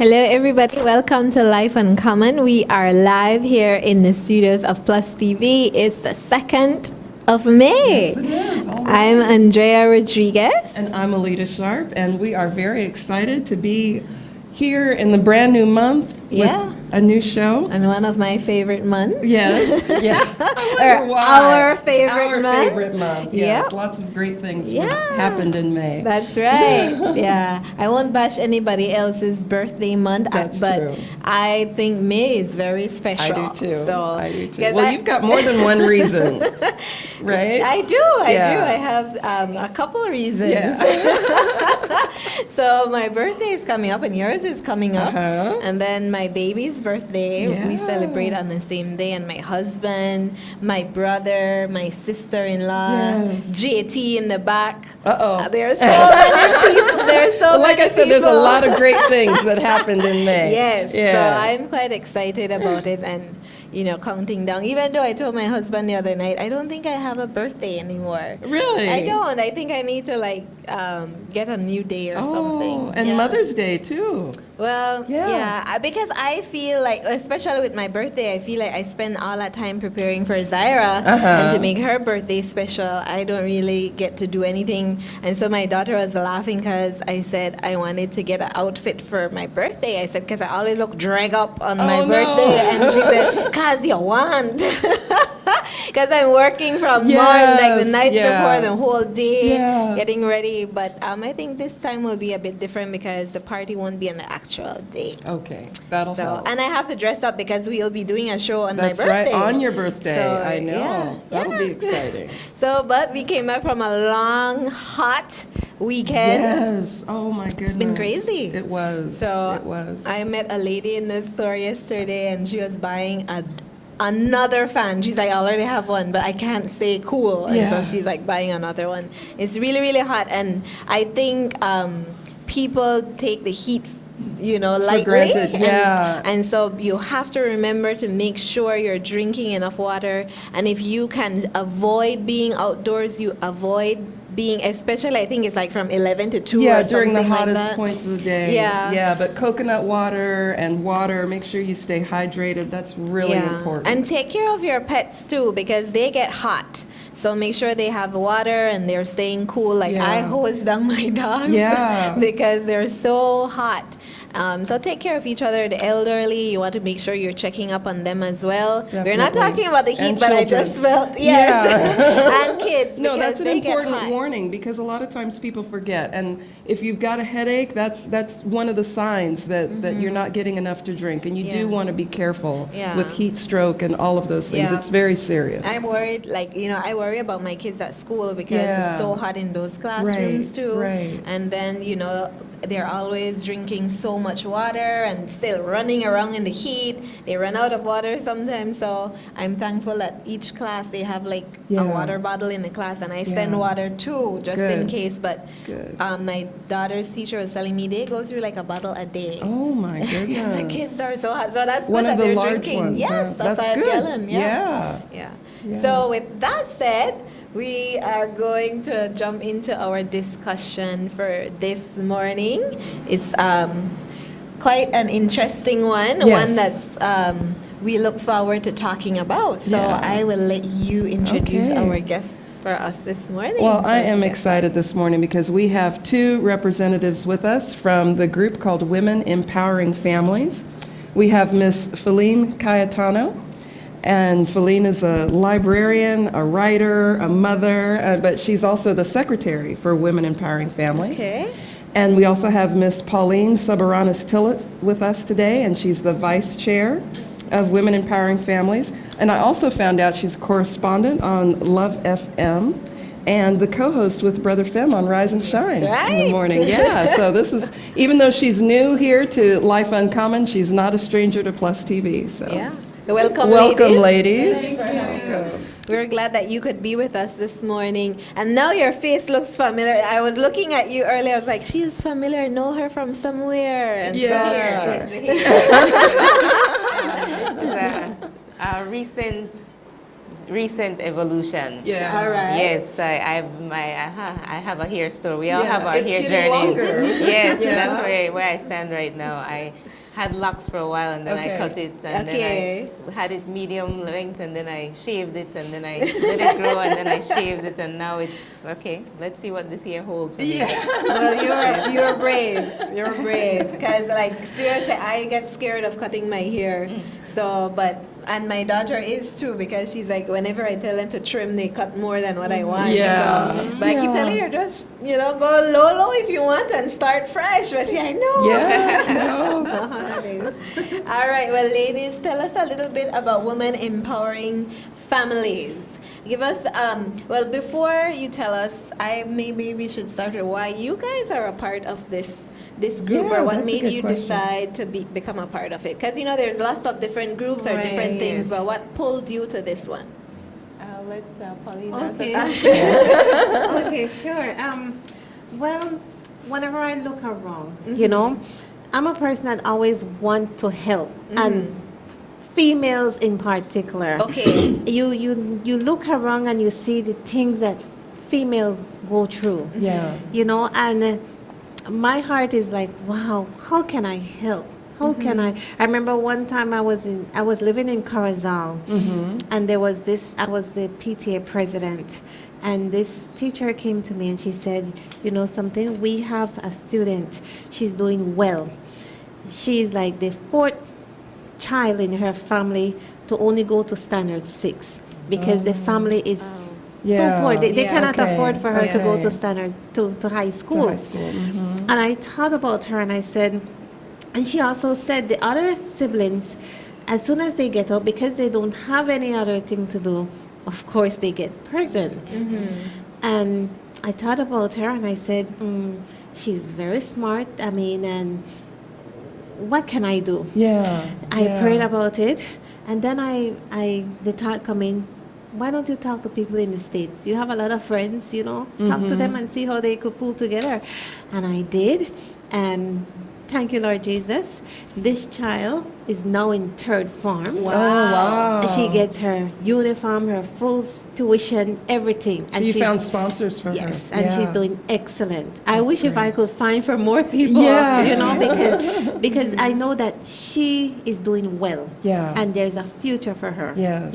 Hello, everybody. Welcome to Life Uncommon. We are live here in the studios of Plus TV. It's the 2nd of May. Yes, it is. All right. I'm Andrea Rodriguez. And I'm Alita Sharp, and we are very excited to be here in the brand new month Yeah. with a new show. And one of my favorite months. Yes. Yeah. I wonder why. Our It's favorite month. Our favorite month. Yes. Yep. Lots of great things Yeah. happened in May. That's right. Yeah. I won't bash anybody else's birthday month, That's but true. I think May is very special. I do too. So, I do too. 'cause Well, you've got more than one reason, right? I do. Yeah. I have a couple of reasons. Yeah. So my birthday is coming up and yours is coming up. Uh-huh. And then my baby's birthday, we Yeah. celebrate on the same day. And my husband, my brother, my sister-in-law, Yes. JT in the back. Uh-oh. There are so many people. There are so Well, like many I said, there's a people. lot of great things that happened in May. Yes, Yeah. so I'm quite excited about it and, counting down. Even though I told my husband the other night, I don't think I have a birthday anymore. Really? I don't. I think I need to get a new day or something. And Yeah. Mother's Day too. Well, Yeah. because I feel like, especially with my birthday, I feel like I spend all that time preparing for Zaira and to make her birthday special. I don't really get to do anything. And so my daughter was laughing because I said I wanted to get an outfit for my birthday. I said, because I always look drag up on my Oh, birthday. no. And she said, because you want. Because I'm working from Yes, morning, like the night yeah. before, the whole day, Yeah. getting ready. But I think this time will be a bit different because the party won't be on the actual day. Okay, that'll So, help. and I have to dress up because we'll be doing a show on That's my birthday. right, on your birthday. So, I know. yeah, That'll be yeah. exciting. So, but we came back from a long, hot weekend. Yes. Oh my goodness. It's been crazy. It was. So it was. I met a lady in the store yesterday, and she was buying another fan. She's like, I already have one, but I can't stay cool. And Yeah. so she's like buying another one. It's really, really hot, and I think people take the heat, lightly. granted, yeah. And so you have to remember to make sure you're drinking enough water. And if you can avoid being outdoors, you avoid being, especially I think it's like from 11 to 2 Yeah, or during the something like hottest that. points of the day. Yeah. Yeah, but coconut water and water, make sure you stay hydrated. That's really important. And take care of your pets too because they get hot. So make sure they have water and they're staying cool. Like I Yeah. hose down my dogs Yeah. because they're so hot. So take care of each other. The elderly, you want to make sure you're checking up on them as well. We're not Definitely. talking about the heat, And but I children. just felt, yes, and kids No, because that's an they get important hot. warning because a lot of times people forget. And if you've got a headache, that's one of the signs that you're not getting enough to drink. And you Yeah. do want to be careful Yeah. with heat stroke and all of those things. Yeah. It's very serious. I'm worried, I worry about my kids at school because Yeah. it's so hot in those classrooms Right, too. right. And then, they're always drinking so much water and still running around in the heat. They run out of water sometimes. So I'm thankful that each class they have a Yeah. water bottle in the class, and I send Yeah. water too, just in Good. case. But Good. my daughter's teacher was telling me they go through like a bottle a day. Oh my Because the goodness. kids are so hot. So that's One good of that the they're large drinking. ones. Yes, huh? a That's 5 good. gallon. Yeah. Yeah. Yeah. So with that said, we are going to jump into our discussion for this morning. It's quite an interesting one, Yes. one that's we look forward to talking about. So Yeah. I will let you introduce Okay. our guests for us this morning. Well, I So, am yes. excited this morning because we have two representatives with us from the group called Women Empowering Families. We have Miss Felene Cayetano, and Felene is a librarian, a writer, a mother, but she's also the secretary for Women Empowering Families. Okay. And we also have Miss Pauline Soberanis-Tillett with us today, and she's the vice chair of Women Empowering Families. And I also found out she's correspondent on Love FM and the co-host with Brother Fem on Rise and Shine That's in the right. morning. Yeah, so this is, even though she's new here to Life Uncommon, she's not a stranger to Plus TV. So Yeah. Welcome, welcome, ladies. ladies. Welcome. We're glad that you could be with us this morning. And now your face looks familiar. I was looking at you earlier. I was like, she is familiar. I know her from somewhere. And Yeah. This is a recent evolution. Yeah. All right. Yes, I have a hair store. We all Yeah, have our it's hair getting journeys. longer. Yes, Yeah. that's where I stand right now. had locks for a while, and then Okay. I cut it, and Okay. then I had it medium length, and then I shaved it, and then I let it grow, and then I shaved it, and now it's okay. Let's see what this year holds for me. Well, you're brave. You're brave. Because, like, seriously, I get scared of cutting my hair. So, and my daughter is too, because she's like, whenever I tell them to trim, they cut more than what I want. Yeah. So, but I keep telling her, just, go low if you want and start fresh. But I know. Yeah, no. The holidays. All right. Well, ladies, tell us a little bit about women empowering families. Give us, well, before you tell us, maybe we should start with why you guys are a part of this group, Yeah, or what that's a made good you question. decide to become a part of it. Because, there's lots of different groups or different Right. things, but what pulled you to this one? I'll let Pauline answer Okay. that. Okay, sure. Well, whenever I look around, Mm-hmm. I'm a person that always want to help, and females in particular. Okay. You look around and you see the things that females go through. Yeah. And my heart is like, wow, how can I help? How can I remember one time I was living in Corozal, and I was the PTA president, and this teacher came to me and she said, something, we have a student, she's doing well. She's like the fourth child in her family to only go to standard 6 because the family is Yeah. so poor. They cannot Okay. afford for her to go Okay. to standard to high school. To high school. Mhm. And I thought about her and I said, and she also said the other siblings, as soon as they get out, because they don't have any other thing to do, of course they get pregnant. And I thought about her and I said, she's very smart. And what can I do? Yeah. I yeah. prayed about it, and then the thought come in, why don't you talk to people in the States? You have a lot of friends, talk to them and see how they could pull together. And I did, and thank you, Lord Jesus. This child is now in 3rd form. Oh, wow. She gets her uniform, her full tuition, everything. So you found sponsors for her. Yes, and Yeah. she's doing excellent. I wish if I could find for more people, Yes. because I know that she is doing well. Yeah. And there's a future for her. Yes.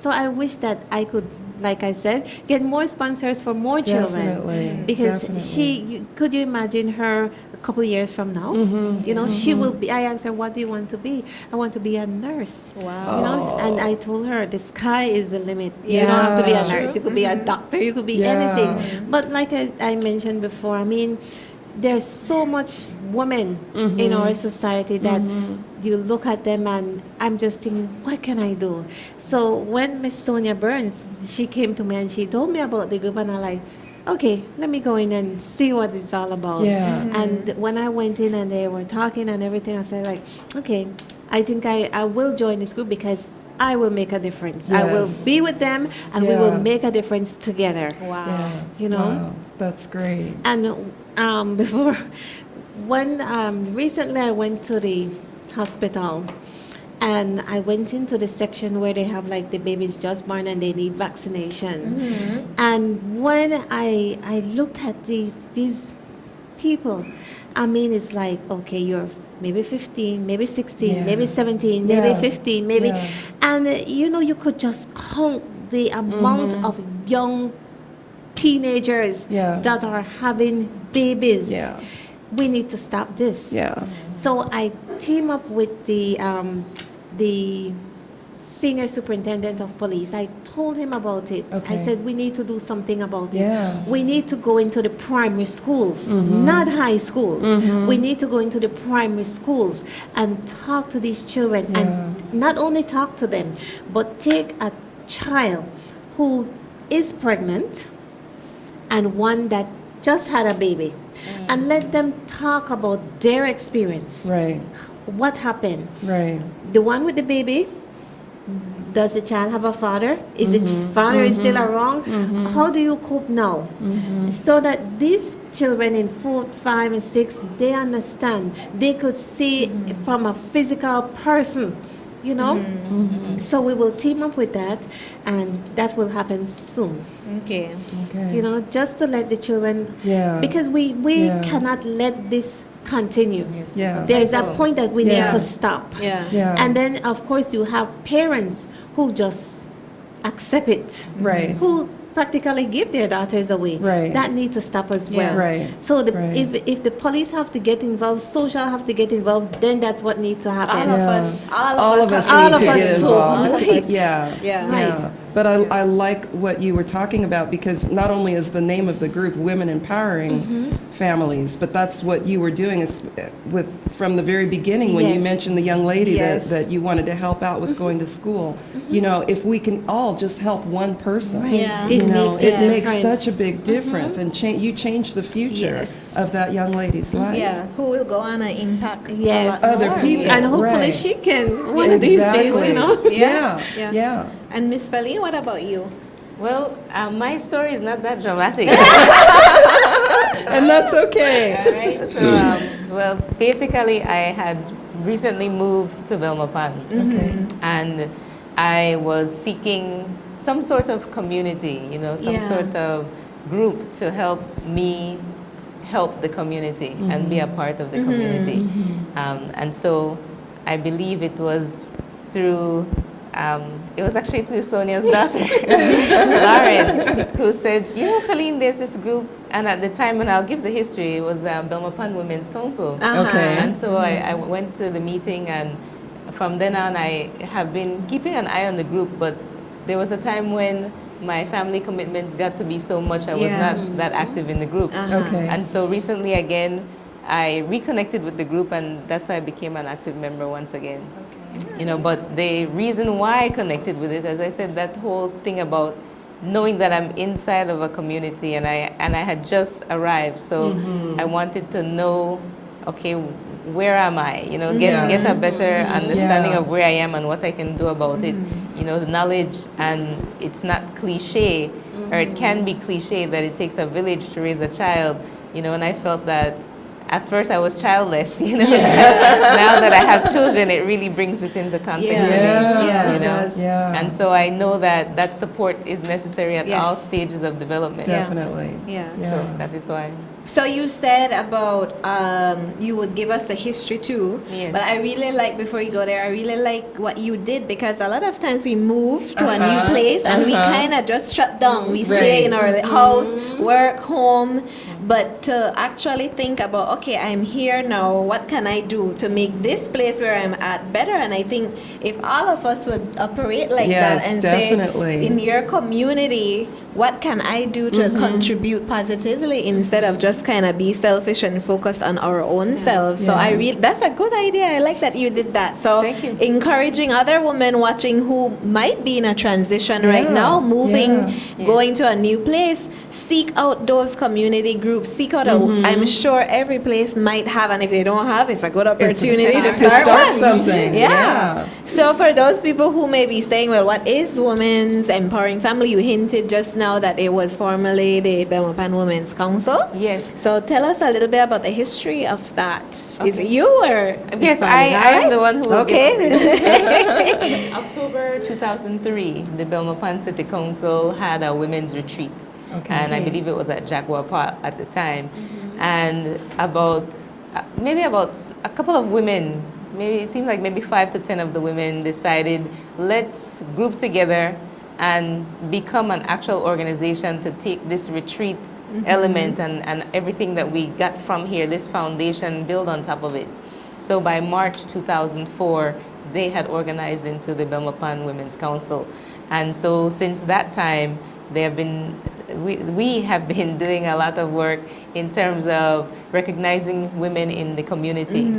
So I wish that I could, like I said, get more sponsors for more children. Definitely. Because Definitely. could you imagine her a couple of years from now? She will be, I asked her, what do you want to be? I want to be a nurse. Wow. And I told her, the sky is the limit. You Yeah, don't have to be a that's nurse. true. You could be a doctor. You could be Yeah. anything. But like I mentioned before, there's so much women in our society that you look at them and I'm just thinking, what can I do? So when Miss Sonia Burns, she came to me and she told me about the group, and I'm like, okay, let me go in and see what it's all about. Yeah. And when I went in and they were talking and everything, I said like, okay, I think I will join this group because I will make a difference. I will Yes. be with them and we Yeah. will make a difference together. Wow. Yeah. Wow. That's great. And before, when recently I went to the hospital, and I went into the section where they have like the babies just born and they need vaccination. And when I looked at these people, it's like, okay, you're maybe 15, maybe 16, Yeah. maybe 17, maybe Yeah. 15, maybe, Yeah. and you could just count the amount of young teenagers Yeah. that are having babies. Yeah. We need to stop this. Yeah. So I team up with the senior superintendent of police. I told him about it. Okay. I said, we need to do something about it. Yeah. We need to go into the primary schools, not high schools. We need to go into the primary schools and talk to these children, and not only talk to them, but take a child who is pregnant and one that just had a baby, and let them talk about their experience. Right. What happened? Right. The one with the baby, does the child have a father? Is the father is still around? How do you cope now? So that these children in 4, 5, and 6, they understand. They could see from a physical person, So we will team up with that, and that will happen soon. Okay. Okay. Just to let the children, Yeah. because we Yeah. cannot let this continue. Yes, Yeah. it's a There's a cycle. point that we Yeah. need to stop. Yeah. Yeah. And then, of course, you have parents who just accept it, Right. who practically give their daughters away. Right. That need to stop as Yeah. well. Right. So Right. if the police have to get involved, social have to get involved, then that's what needs to happen. All of Yeah. us, All of us have- All need of to us get too. involved. All of us. Yeah. Yeah. Right. Yeah. But I like what you were talking about, because not only is the name of the group Women Empowering Mm-hmm. Families, but that's what you were doing is with from the very beginning when you Yes. mentioned the young lady Yes. that you wanted to help out with going to school. You know, if we can all just help one person, Right. Yeah. you It know, makes it a makes difference. such a big difference, and you change the future Yes. of that young lady's life. Yeah, who will go on and impact a Yes. lot Other more. people. And hopefully Right. she can one of these days, you know. Yeah. Yeah. Yeah. And Miss Felene, what about you? Well, my story is not that dramatic. And that's okay. All right. So, well, basically, I had recently moved to Belmopan, and I was seeking some sort of community, you know, some Yeah. sort of group to help me help the community and be a part of the community. And so, I believe it was through. It was actually through Sonia's daughter, Lauren, who said, you know, Felene, there's this group, and at the time, and I'll give the history, it was Belmopan Women's Council. Okay. And so I went to the meeting, and from then on, I have been keeping an eye on the group, but there was a time when my family commitments got to be so much, I was Yeah. not that active in the group. Okay. And so recently, again, I reconnected with the group, and that's why I became an active member once again. You know, but the reason why I connected with it, as I said, that whole thing about knowing that I'm inside of a community, and I had just arrived, so I wanted to know, okay, where am I? You know, get a better understanding Yeah. of where I am and what I can do about it. You know, the knowledge, and it's not cliche, or it can be cliche that it takes a village to raise a child. You know, and I felt that. At first, I was childless, you know. Now that I have children, it really brings it into context for me, Yeah. you know. It does. Yeah. And so I know that that support is necessary at all Yes. stages of development. Definitely. Yeah. So Yeah. that is why. So you said about you would give us the history too, Yes. but I really like, before you go there, I really like what you did, because a lot of times we move to a new place and we kind of just shut down. We stay in our house, work, home, but to actually think about, okay, I'm here now, what can I do to make this place where I'm at better? And I think if all of us would operate like Yes, that and definitely. say, in your community, what can I do to contribute positively, instead of just kind of be selfish and focus on our own selves. So Yeah. that's a good idea. I like that you did that. So Thank you. encouraging other women watching who might be in a transition right Yeah, now, moving, yeah. going to a new place, seek out those community groups. Seek out I'm sure every place might have, and if they don't have, it's a good opportunity to start one. something. Yeah. So for those people who may be saying, well, what is Women's Empowering Family? You hinted just now that it was formerly the Belmopan Women's Council. Yes. So tell us a little bit about the history of that. Is it you or? Yes, Miss I Pauline? am the one who will Okay. In October 2003, the Belmopan City Council had a women's retreat. Okay. And I believe it was at Jaguar Park at the time. And maybe about a couple of women, maybe it seemed like maybe 5 to 10 of the women decided, let's group together and become an actual organization to take this retreat element and everything that we got from here, this foundation, build on top of it. So by March 2004, they had organized into the Belmopan Women's Council. And so since that time, they have been, we have been doing a lot of work in terms of recognizing women in the community.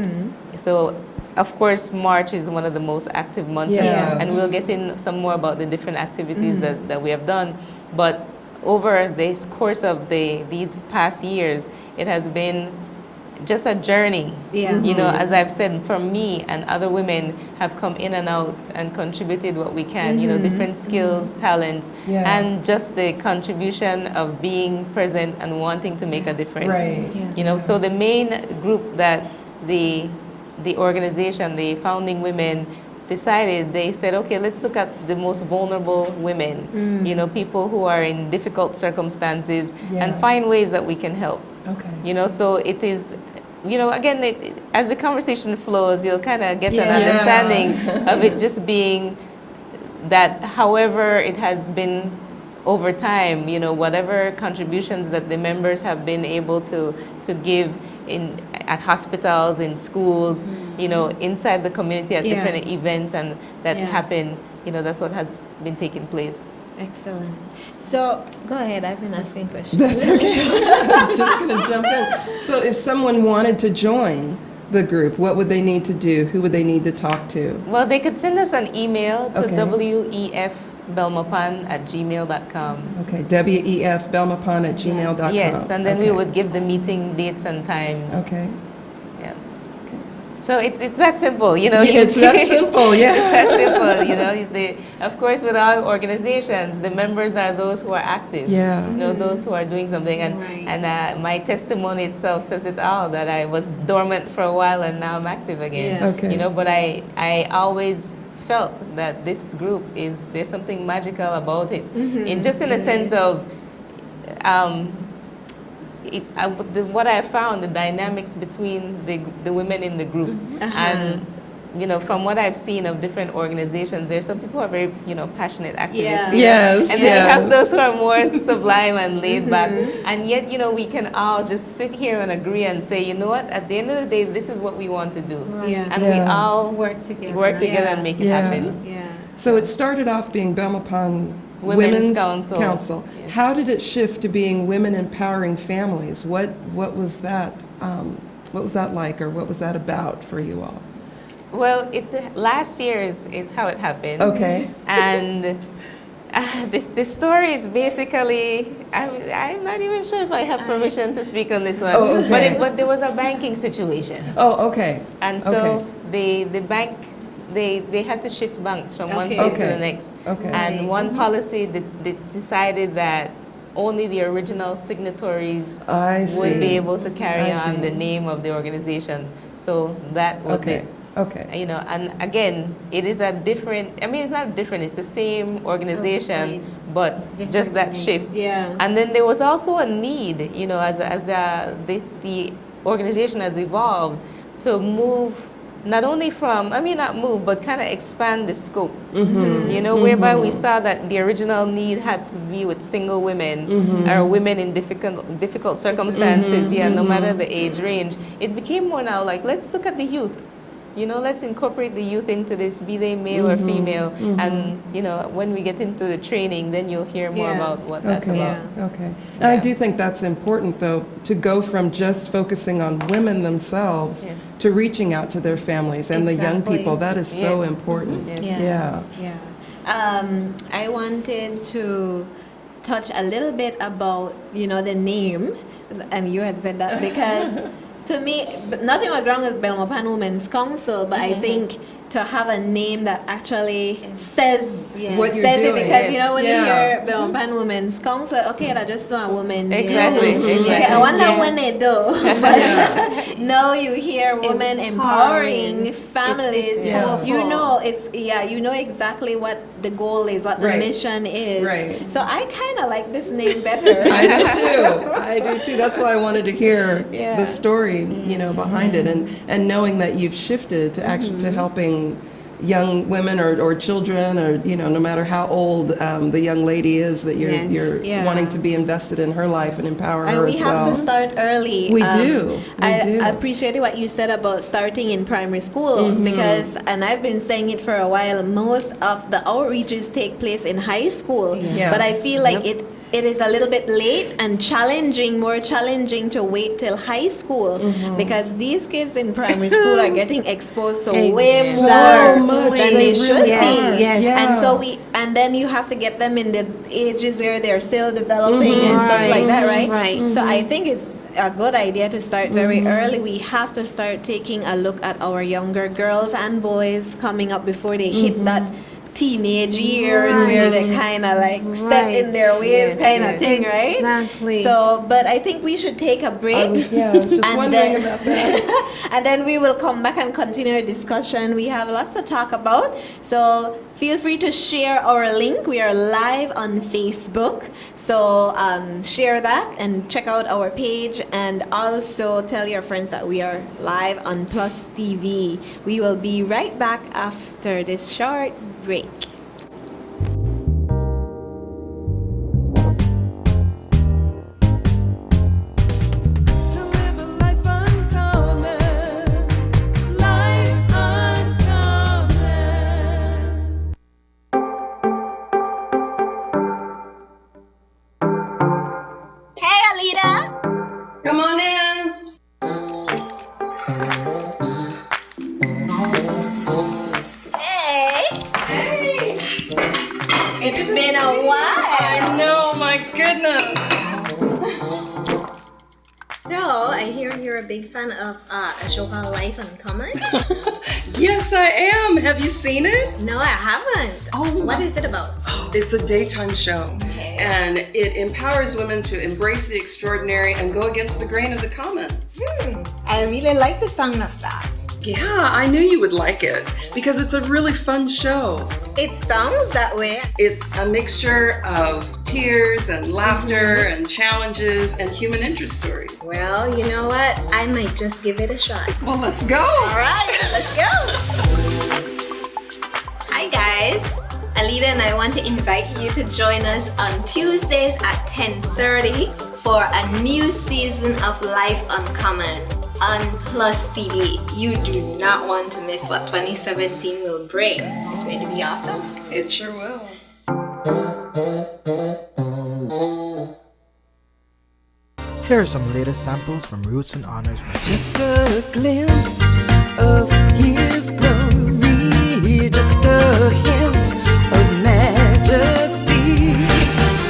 So of course, March is one of the most active months, Yeah. and we'll get in some more about the different activities that we have done. But over this course of these past years, it has been just a journey. Yeah. You know, as I've said, for me and other women have come in and out and contributed what we can, you know, different skills, talents, Yeah. and just the contribution of being present and wanting to make a difference. Right. Yeah. You know, so the main group that the organization, the founding women, decided, they said, okay, let's look at the most vulnerable women, you know, people who are in difficult circumstances, and Yeah. find ways that we can help. Okay. You know, so it is again, as the conversation flows, you'll kind of get an Yeah. understanding of it just being that however it has been over time, whatever contributions that the members have been able to give at hospitals, in schools, inside the community at Yeah. different events and that Yeah. happen, that's what has been taking place. Excellent. So go ahead. I've been asking questions. That's okay. I was just going to jump in. So if someone wanted to join the group, what would they need to do? Who would they need to talk to? Well, they could send us an email to Okay. wefbelmopan@gmail.com. Okay, wefbelmopan@gmail.com. Yes, and then we Okay. would give the meeting dates and times. Okay. Yeah. So it's that simple, It's that simple, It's yeah. that simple, of course, with our organizations, the members are those who are active. Yeah. Those who are doing something. Right. And my testimony itself says it all, that I was dormant for a while and now I'm active again. Yeah. Okay. But I always felt that this group there's something magical about it. In a sense of, what I found, the dynamics between the women in the group. And, from what I've seen of different organizations, there's some people who are very, passionate activists. Yeah. Yes, And then you have yes. those who are more sublime and laid back. And yet, we can all just sit here and agree and say, you know what, at the end of the day, this is what we want to do. Yeah. And we Yeah. all Work together. work together Yeah. and make it Yeah. happen. Yeah. So it started off being Belmopan Women's Council. Council. Yeah. How did it shift to being Women Empowering Families? What was that? What was that like, or what was that about for you all? Well, last year is how it happened. Okay. And this story is basically, I'm not even sure if I have permission to speak on this one. Oh, okay. But there was a banking situation. Oh, okay. And so the bank, they had to shift banks from one Okay. place to Okay. the next. Okay. And one policy they decided that only the original signatories I see. would be able to carry I on see. the name of the organization. So that was Okay. it. Okay. And again, it is a different, it's not different, it's the same organization, Right. but Different just that name. shift. Yeah. And then there was also a need, the organization has evolved to move, not only from, not move, but kind of expand the scope. Whereby we saw that the original need had to be with single women or women in difficult circumstances, no matter the age range. It became more now like, let's look at the youth. Let's incorporate the youth into this, be they male or female. And, when we get into the training, then you'll hear more Yeah. about what that's Okay. about. Okay. And I Yeah. do think that's important, though, to go from just focusing on women themselves Yes. to reaching out to their families and the young Exactly. people. That is so Yes. important. Yes. Yeah. Yeah. I wanted to touch a little bit about, the name, and you had said that because to me, nothing was wrong with Belmopan Women's Council, but I think to have a name that actually says Yes. What you're says it, doing. because Yes. when Yeah. you hear Belmopan Women's Council, okay, that's just not a woman's Exactly, group. exactly. Okay, I wonder Yes. when they do. But now you hear women empowering Empowering. families. It's Yeah. You know, you know exactly what the goal is, what the Right. mission is. Right. So I kind of like this name better. I do too. I do too. That's why I wanted to hear Yeah. the story, behind it, and knowing that you've shifted to actually to helping young women or children, or no matter how old the young lady is, that you're Yes. you're Yeah. wanting to be invested in her life and empower And her we as have well. to start early. We do. We I do. appreciated what you said about starting in primary school because, and I've been saying it for a while, most of the outreaches take place in high school. Yeah. But I feel like it is a little bit late and more challenging to wait till high school because these kids in primary school are getting exposed to way So more much. than They they should really be. are. Yes. Yeah. And so and then you have to get them in the ages where they're still developing and stuff like that, right? Right. So I think it's a good idea to start very early. We have to start taking a look at our younger girls and boys coming up before they hit that teenage years where they're kind of like set in their ways, kind of thing, right? Exactly. So, but I think we should take a break. I was just wondering about that. And then we will come back and continue our discussion. We have lots to talk about. So feel free to share our link. We are live on Facebook. So share that and check out our page, and also tell your friends that we are live on Plus TV. We will be right back after this short break. Come on in. Hey! Hey! It's been a while. I know, my goodness. So, I hear you're a big fan of a show called Life Uncommon. Yes, I am. Have you seen it? No, I haven't. Oh. What is it about? It's a daytime show, and it empowers women to embrace the extraordinary and go against the grain of the common. I really like the sound of that. Yeah, I knew you would like it because it's a really fun show. It sounds that way. It's a mixture of tears and laughter and challenges and human interest stories. Well, you know what? I might just give it a shot. Well, let's go. All right, let's go. Hi, guys. Alida and I want to invite you to join us on Tuesdays at 10:30 for a new season of Life Uncommon on Plus TV. You do not want to miss what 2017 will bring. It's going to be awesome. It sure will. Here are some latest samples from Roots and Honors. Just a glimpse of his glory, just a hint of majesty.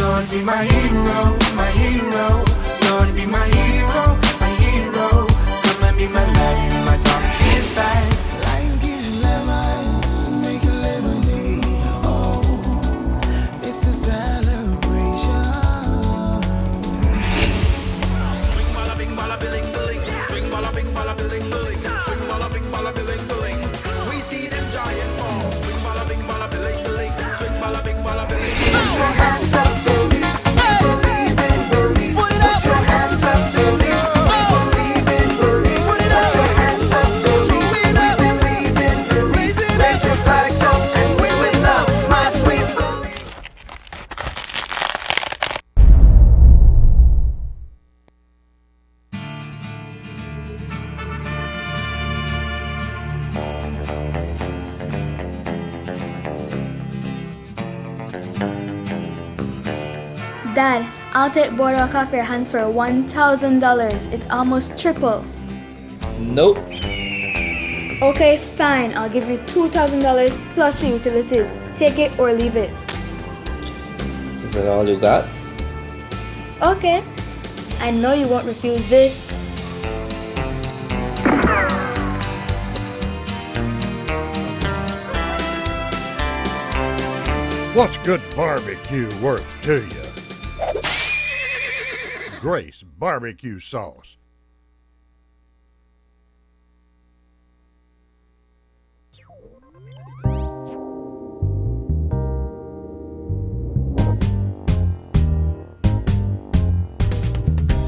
Lord, be my hero, my hero. Lord, be my hero, my hero. Come and be my light in my darkest night. Life gives lemons, make a lemonade. Oh, it's a celebration. Swing balla bing balla billing billing. Swing balla bing balla billing billing. Swing balla bing balla billing billing. We see them giants fall. Swing balla bing balla billing billing. Swing balla bing balla billing. Put your hands up, police. We believe in police. Put your hands up, police. We believe in police. Put your hands up, police. We believe in police. Raise your flags up and we will love my sweet police. Dad, I'll take Boardwalk off your hands for $1,000. It's almost triple. Nope. Okay, fine. I'll give you $2,000 plus the utilities. Take it or leave it. Is that all you got? Okay. I know you won't refuse this. What's good barbecue worth to you? Grace barbecue sauce.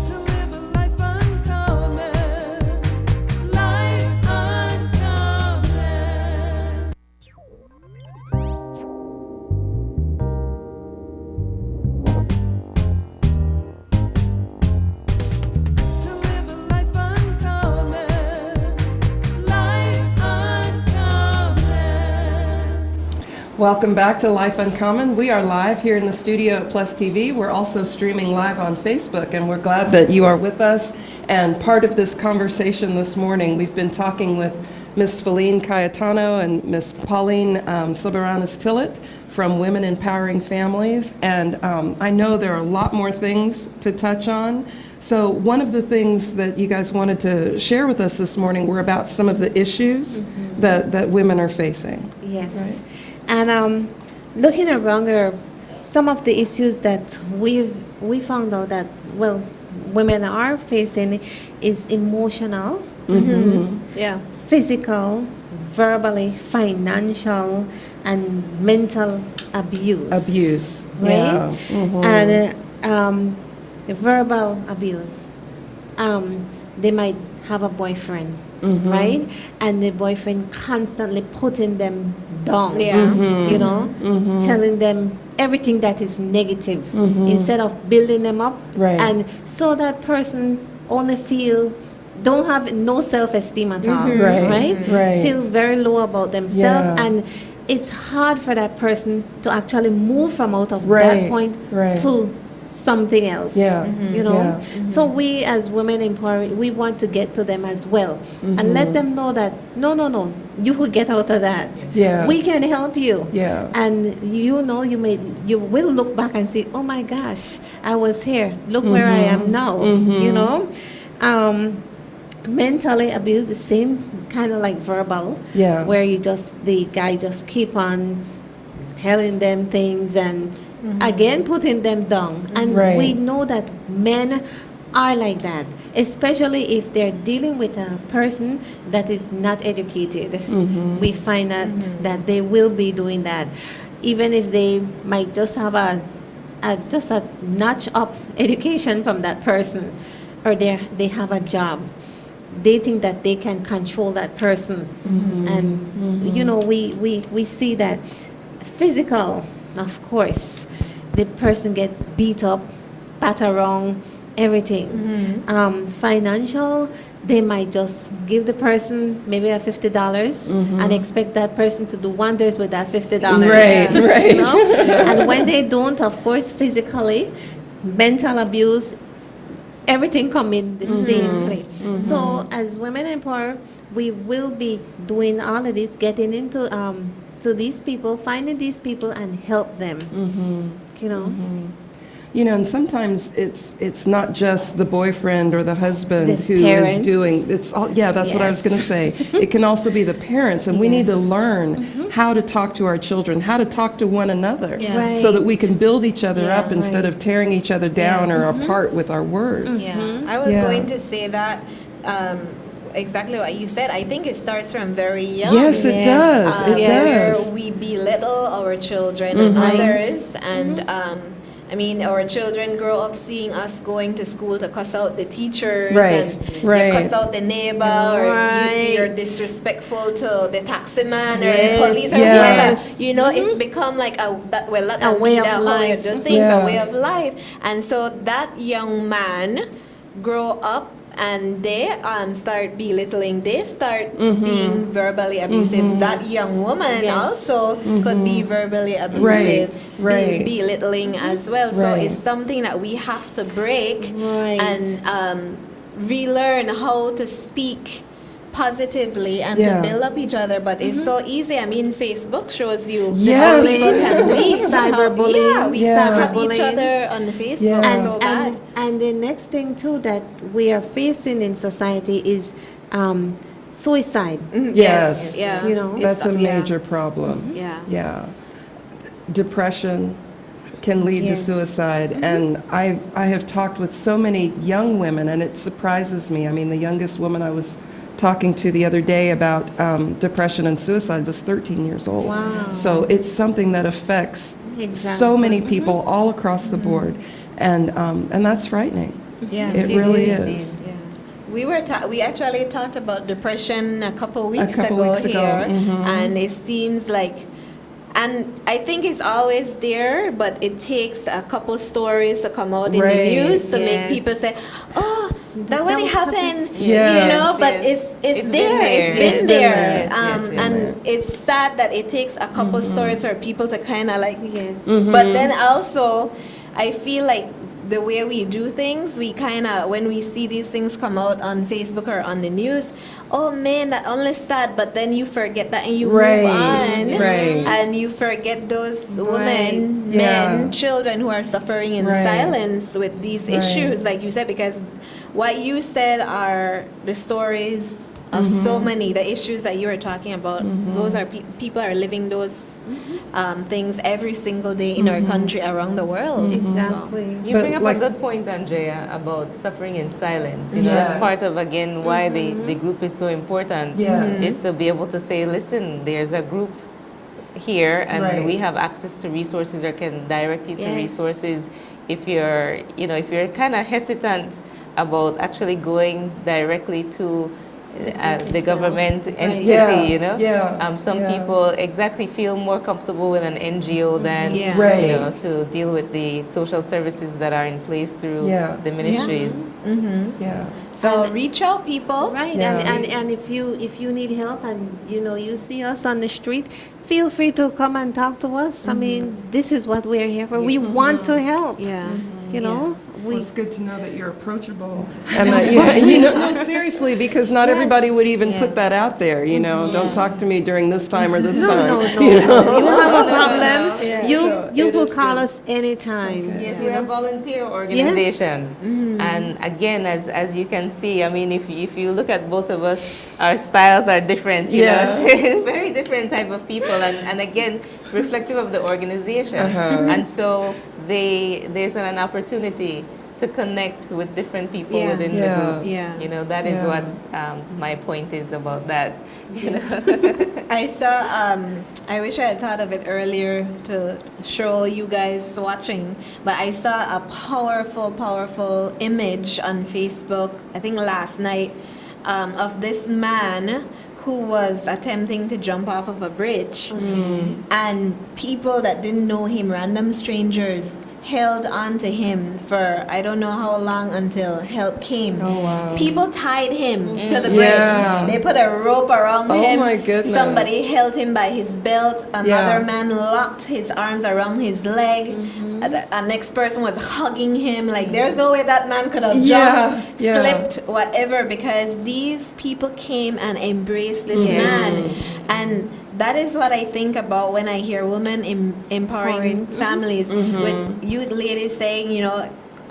To live a life uncommon, life uncommon. To live a life uncommon, life uncommon. Welcome back to Life Uncommon. We are live here in the studio at Plus TV. We're also streaming live on Facebook, and we're glad that you are with us and part of this conversation this morning. We've been talking with Miss Felene Cayetano and Miss Pauline Soberanis-Tillett from Women Empowering Families, and I know there are a lot more things to touch on. So one of the things that you guys wanted to share with us this morning were about some of the issues that women are facing. Yes. Right. And looking around her, some of the issues that we found out that, well, women are facing is emotional, Yeah. physical, verbally, financial, and mental abuse. Abuse. Right? Yeah. And verbal abuse. They might have a boyfriend, right? And the boyfriend constantly putting them down, Yeah. you know, telling them everything that is negative instead of building them up. Right. And so that person only don't have no self-esteem at all, right? Right. Feel very low about themselves. Yeah. And it's hard for that person to actually move from out of Right, that point right. to something else. Yeah, You know? yeah. So we as women empowerment, we want to get to them as well and let them know that no, you will get out of that. Yeah. We can help you. Yeah. And you will look back and say, oh my gosh, I was here. Look where I am now. You know? Mentally abused, the same kind of like verbal, Yeah. where the guy just keep on telling them things and again putting them down. And Right. we know that men are like that, especially if they're dealing with a person that is not educated. We find that they will be doing that, even if they might just have a notch up education from that person, or they have a job. They think that they can control that person. And you know, we see that physical, of course, the person gets beat up, pat around, everything. Financial, they might just give the person maybe a $50 and expect that person to do wonders with that $50. Right, right. You know? And when they don't, of course, physically, mental abuse, everything come in the same place. So as Women Empower, we will be doing all of this, getting into to these people, finding these people and help them. You know? You know, and sometimes it's not just the boyfriend or the husband The who is parents. doing it's all. Yeah, that's what I was Yes. going to say. It can also be the parents, and we need to Yes. learn how to talk to our children, how to talk to one another, Yeah. Right. so that we can build each other Yeah. up instead of tearing each other down or apart with our words. Yeah, I was Yeah. going to say that exactly what you said. I think it starts from very young. Yes, it Yes. does. It Where does. we belittle our children and others, and I mean, our children grow up seeing us going to school to cuss out the teachers, Right, and right. you cuss out the neighbor, or you're Right. disrespectful to the taxi man or Yes, the police or yes. whoever. You know, it's become like a way of how you life. do things, Yeah. a way of life, and so that young man grow up and they start belittling, they start being verbally abusive. That young woman Yes. also could be verbally abusive, right. belittling as well. So Right. it's something that we have to break Right. and relearn how to speak positively and Yeah. to build up each other. But it's so easy. I mean, Facebook shows you Yes. how people can be. Cyberbullying. Yeah, we Yeah. cut each Cyberbullying. other on the Facebook. Yeah. It's so bad. And the next thing too that we are facing in society is suicide. Yes. Yeah. You know? That's a Yeah. major problem. Yeah. Yeah. Depression can lead to Yes. suicide. And I have talked with so many young women, and it surprises me. I mean, the youngest woman I was talking to the other day about depression and suicide was 13 years old. Wow. So it's something that affects so Exactly. many people all across the board. And that's frightening. Yeah, It really is. Yeah. We actually talked about depression a couple weeks couple ago weeks ago, here, mhm. and it seems like, and I think it's always there, but it takes a couple stories to come out in Right. the news to make Yes. people say, "Oh, that really happened," Yes. you know. But Yes. it's It's there. been there. It's been It's been there. there. Yes, yes, And there. it's sad that it takes a couple stories for people to kind of like Yes. but then also, I feel like the way we do things, we kind of, when we see these things come out on Facebook or on the news, oh man, that only sad, but then you forget that and you Right, move on. right. And you forget those women, Yeah. men, children who are suffering in Right. silence with these Right. issues, like you said, because what you said are the stories of so many, the issues that you were talking about, those are people are living those things every single day in our country, around the world. Exactly. You bring up a good point, Andrea, about suffering in silence. You know, that's part of, again, why the group is so important. Is to be able to say, listen, there's a group here, and we have access to resources, or can direct you to resources. If you're, if you're kind of hesitant about actually going directly to the government entity, some people exactly feel more comfortable with an NGO than to deal with the social services that are in place through the ministries. So reach out, people. Right, and if you need help, and you see us on the street, feel free to come and talk to us. I mean, this is what we're here for. We want to help. Well, it's good to know that you're approachable. And that, no, seriously, because not everybody would even put that out there, Don't talk to me during this time or this time. No. You have a problem, you will call us anytime. Yes, we're a volunteer organization. And again, as you can see, I mean, if you look at both of us, our styles are different, very different type of people, and again, reflective of the organization. And so there's an opportunity to connect with different people within the group. That is what my point is about that. I saw, I wish I had thought of it earlier to show you guys watching, but I saw a powerful image on Facebook, I think last night, of this man who was attempting to jump off of a bridge. And people that didn't know him, random strangers, held on to him for I don't know how long until help came. People tied him to the bridge. They put a rope around him. My goodness. Somebody held him by his belt. Another man locked his arms around his leg. The next person was hugging him. Like, there's no way that man could have jumped, slipped, whatever, because these people came and embraced this man. And that is what I think about when I hear women empowering families, with you ladies saying,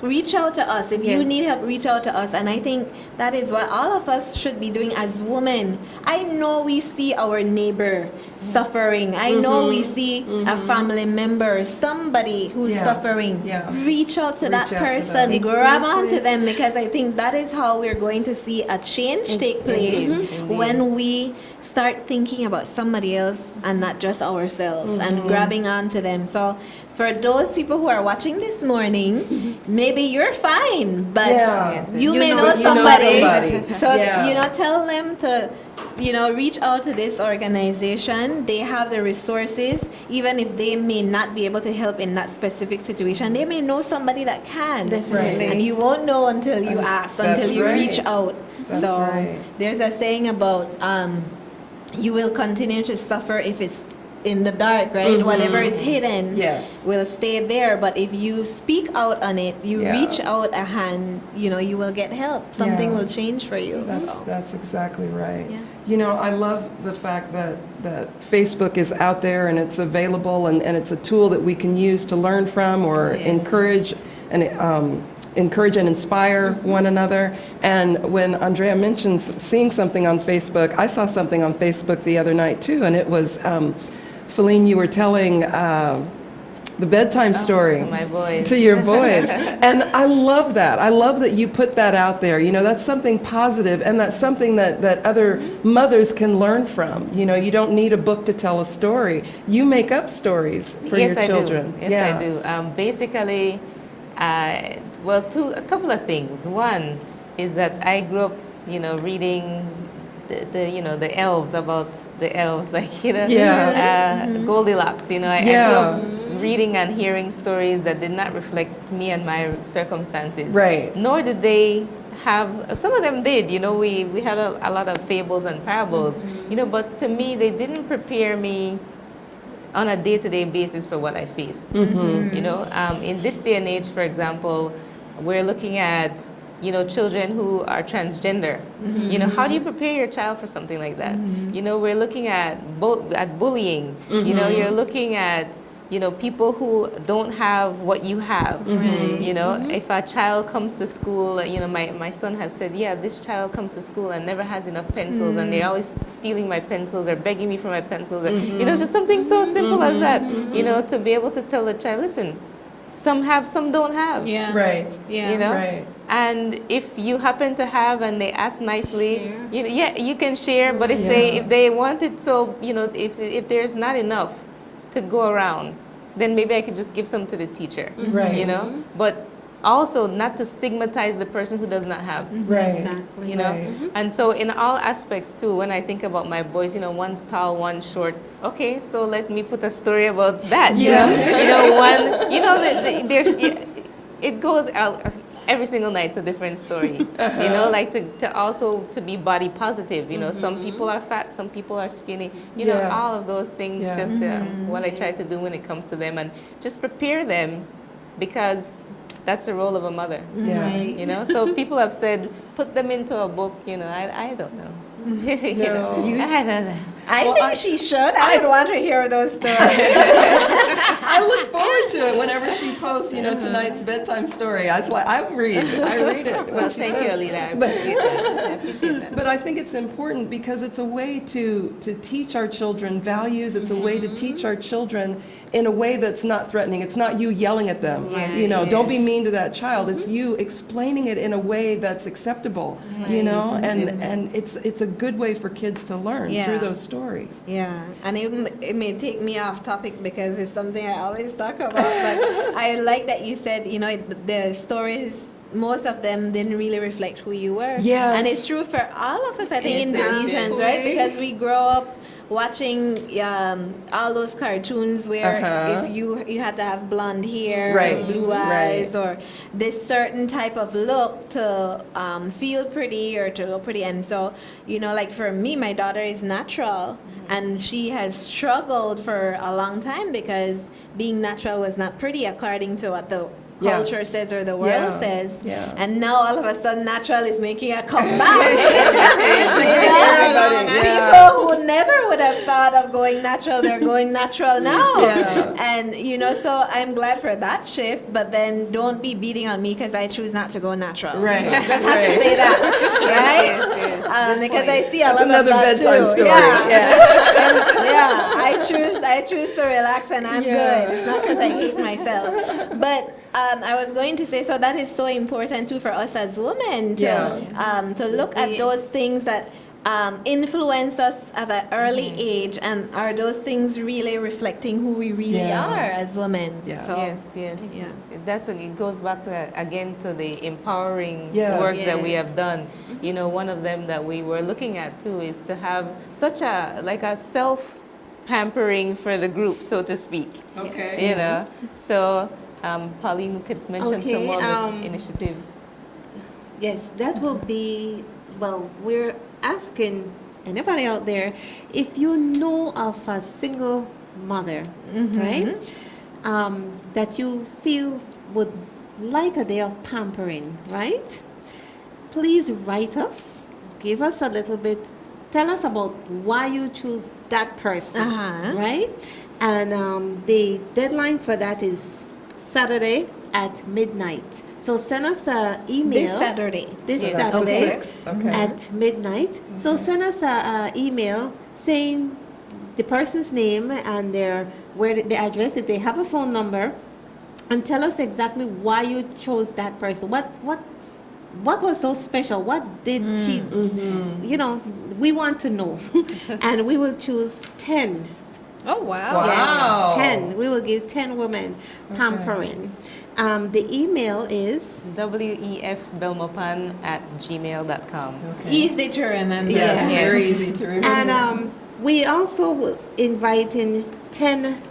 reach out to us. If you need help, reach out to us. And I think that is what all of us should be doing as women. I know we see our neighbor suffering. I know we see a family member, somebody who's suffering. Reach out to that person, grab onto them, because I think that is how we're going to see a change take place when we start thinking about somebody else and not just ourselves, and grabbing onto them. So for those people who are watching this morning, maybe you're fine, but you may know somebody. So, tell them to, reach out to this organization. They have the resources. Even if they may not be able to help in that specific situation, they may know somebody that can. Definitely. And you won't know until you ask, until you reach out. There's a saying about you will continue to suffer if it's in the dark, right? Whatever is hidden will stay there. But if you speak out on it, you reach out a hand, you will get help. Something will change for you. That's exactly right. I love the fact that Facebook is out there and it's available, and it's a tool that we can use to learn from, or encourage and inspire one another. And when Andrea mentions seeing something on Facebook, I saw something on Facebook the other night too, and it was Felene, you were telling the bedtime story to your boys. And I love that. I love that you put that out there. That's something positive, and that's something that other mothers can learn from. You don't need a book to tell a story. You make up stories for your children. Yes, I do. Basically, a couple of things. One is that I grew up, reading the elves, about the elves, like Goldilocks. I grew up reading and hearing stories that did not reflect me and my circumstances. Right. Nor did they have. Some of them did. We had a lot of fables and parables. But to me, they didn't prepare me on a day-to-day basis for what I faced. In this day and age, for example, we're looking at children who are transgender. How do you prepare your child for something like that? We're looking at bullying. You're looking at people who don't have what you have. If a child comes to school, my son has said, yeah, this child comes to school and never has enough pencils, and they're always stealing my pencils or begging me for my pencils. Just something so simple as that, to be able to tell the child, listen, some have, some don't have. Yeah. Right. Yeah. Right. And if you happen to have and they ask nicely, you can share. But if they want it, so if there's not enough to go around, then maybe I could just give some to the teacher. Right. But also not to stigmatize the person who does not have. Right. Exactly. And so in all aspects too, when I think about my boys, one's tall, one's short. Okay, so let me put a story about that. It goes out every single night. It's a different story. Like to also to be body positive. Some people are fat, some people are skinny. All of those things. Just what I try to do when it comes to them, and just prepare them, because that's the role of a mother. Yeah. So people have said, put them into a book. I don't know. I don't know. I think she should. I would want to hear those stories. I look forward to it whenever she posts, tonight's bedtime story. I read it. Well, thank you, Alita. I appreciate that. But I think it's important because it's a way to teach our children values. It's a way to teach our children in a way that's not threatening. It's not you yelling at them. Don't be mean to that child. It's you explaining it in a way that's acceptable. And it's a good way for kids to learn through those stories. Yeah, and it may take me off topic because it's something I always talk about, but I like that you said, the stories, most of them didn't really reflect who you were. Yes. And it's true for all of us, I think, Yes, Indonesians, right? Because we grow up watching all those cartoons where if you had to have blonde hair, or blue eyes, or this certain type of look to feel pretty or to look pretty. And so, like for me, my daughter is natural, and she has struggled for a long time because being natural was not pretty according to what the culture says or the world says. And now all of a sudden natural is making a comeback. People who never would have thought of going natural, they're going natural now. And so I'm glad for that shift, but then don't be beating on me because I choose not to go natural. Right. So just have to say that, right? Because I see a lot of that bedtime too. story. I choose to relax and I'm good. It's not because I hate myself. But I was going to say, so that is so important too for us as women to look at those things that influence us at an early age, and are those things really reflecting who we really are as women? So, Yes. It goes back again to the empowering work that we have done. One of them that we were looking at too is to have such a self pampering for the group, so to speak. So Pauline could mention some more of the initiatives. Yes, that will be, we're asking anybody out there, if you know of a single mother, right, that you feel would like a day of pampering, right? Please write us, give us a little bit, tell us about why you choose that person, right? And the deadline for that is Saturday at midnight. So send us an email. This Saturday at midnight. So send us an email saying the person's name and the address, if they have a phone number, and tell us exactly why you chose that person. What was so special? What did she? We want to know, and we will choose 10. Oh, wow. Yes, 10. We will give 10 women pampering. The email is wefbelmopan@gmail.com. Easy to remember. Yes, very easy to remember. And we also will invite in 10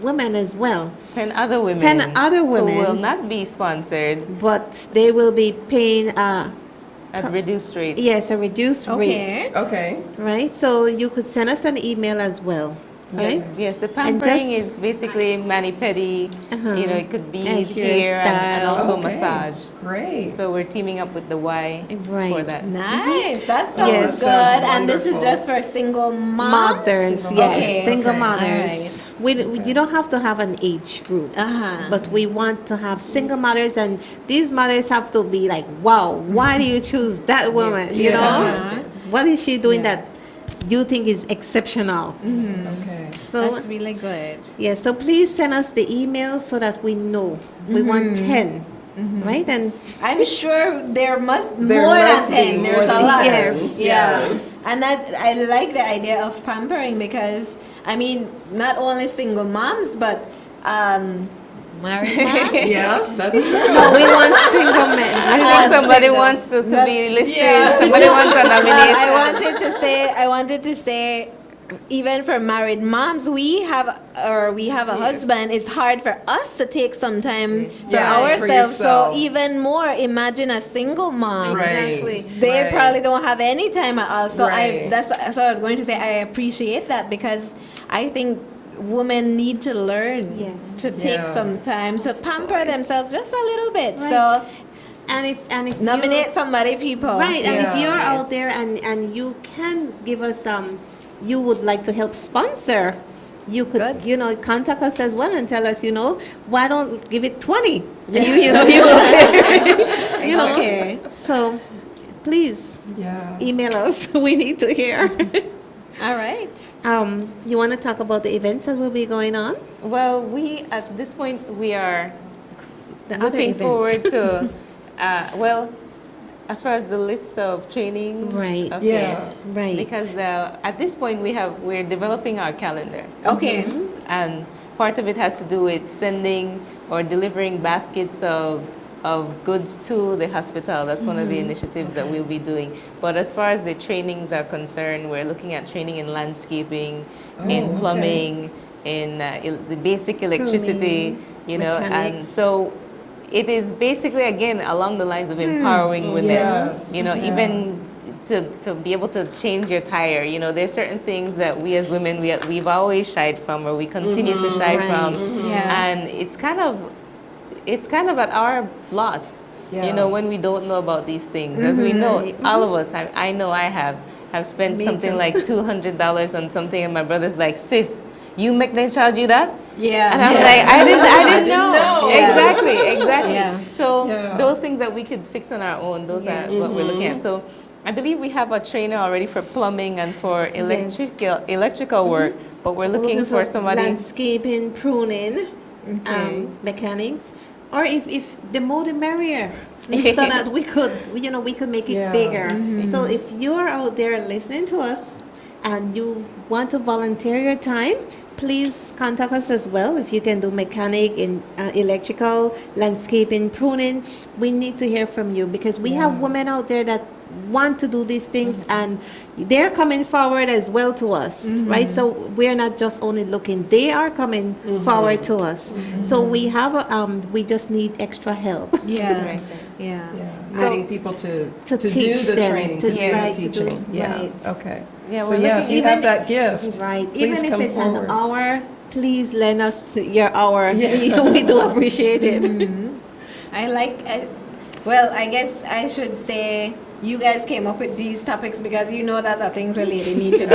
women as well. 10 other women. 10 other women. Who will not be sponsored. But they will be paying at reduced rate. Yes, a reduced rate. Okay. Right? So you could send us an email as well. Right? Yes, the pampering is basically mani-pedi. It could be hair and also massage. Great. So we're teaming up with the Y for that. Nice. That sounds good. And this is just for single moms? Mothers, yes. Single mothers. All right. You don't have to have an age group, Uh-huh. but we want to have single mothers, and these mothers have to be like, wow, why do you choose that woman? You know, what is she doing that you think is exceptional? Okay. So That's really good. yeah, so please send us the email so that we know. We want 10, right? And I'm sure there must There more must than be 10. more There's a than lot. 10. Yes. Yeah. Yes. And that I like the idea of pampering because I mean not only single moms but married moms. Yeah, that's true. no, we want single men. I think somebody wants to be listed. Somebody wants a nomination. I wanted to say even for married moms, we have a husband. It's hard for us to take some time for Yeah, for ourselves. So yourself. even more, imagine a single mom. Right. Exactly. They Right. probably don't have any time at all. So Right. so I was going to say I appreciate that because I think women need to learn Yes. to take Yeah. some time to pamper themselves just a little bit. Right. So And if nominate somebody, people. right, and if Yeah. you're Yes. out there and you can give us you would like to help sponsor, you could contact us as well and tell us why don't give it 20. You know Okay. So please Yeah. email us. We need to hear. All right. You want to talk about the events that will be going on? Well, at this point we are The other looking events. forward to as far as the list of trainings. Right. Okay. Yeah. Right. Because at this point we're developing our calendar. Okay. And part of it has to do with sending or delivering baskets of goods to the hospital. That's one of the initiatives that we'll be doing. But as far as the trainings are concerned, we're looking at training in landscaping, in plumbing, in the basic electricity, and mechanics. so it is basically, again, along the lines of empowering women. Yes. Even to be able to change your tire. There's certain things that we as women, we've always shied from, or we continue to shy Right. from. Yeah. And it's kind of at our loss, Yeah. when we don't know about these things. As we know, all of us, I know I have spent Me something too. like $200 on something, and my brother's like, sis, you make them charge you that? Yeah. And I'm like, I didn't know. Yeah. Exactly. Yeah. So Yeah. those things that we could fix on our own, those are what we're looking at. So I believe we have a trainer already for plumbing and for electrical work, but we're looking for somebody. Landscaping, pruning, mechanics, or if the more the merrier, so that we could make it Yeah. bigger. So if you're out there listening to us and you want to volunteer your time, please contact us as well. If you can do mechanic and electrical, landscaping, pruning, we need to hear from you because we have women out there that want to do these things and they're coming forward as well to us, right? So we're not just only looking, they are coming forward to us. So we have we just need extra help. Yeah. Yeah. Getting people to do teach the them, training, to to do the right, to do- teaching. Yeah. right. Okay. Yeah, So we're yeah, looking if you even have that gift, Right. please Even if come it's forward. an hour, please lend us your hour. Yeah. We do appreciate it. I guess I should say you guys came up with these topics because you know that are things a lady need to do.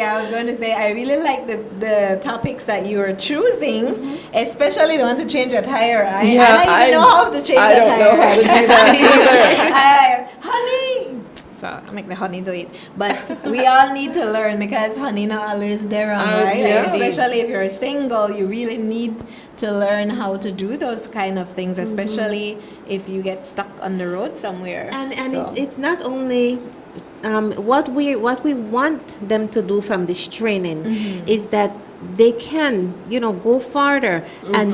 I was going to say I really like the topics that you are choosing, especially the one to change a tire. I don't even know how to change a tire. I don't know how to do that Honey! So I make the honey do it. But we all need to learn because honey not always there, right? yeah. Especially if you're single, you really need to learn how to do those kind of things, especially if you get stuck on the road somewhere. And So- it's not only what we want them to do from this training is that they can go farther and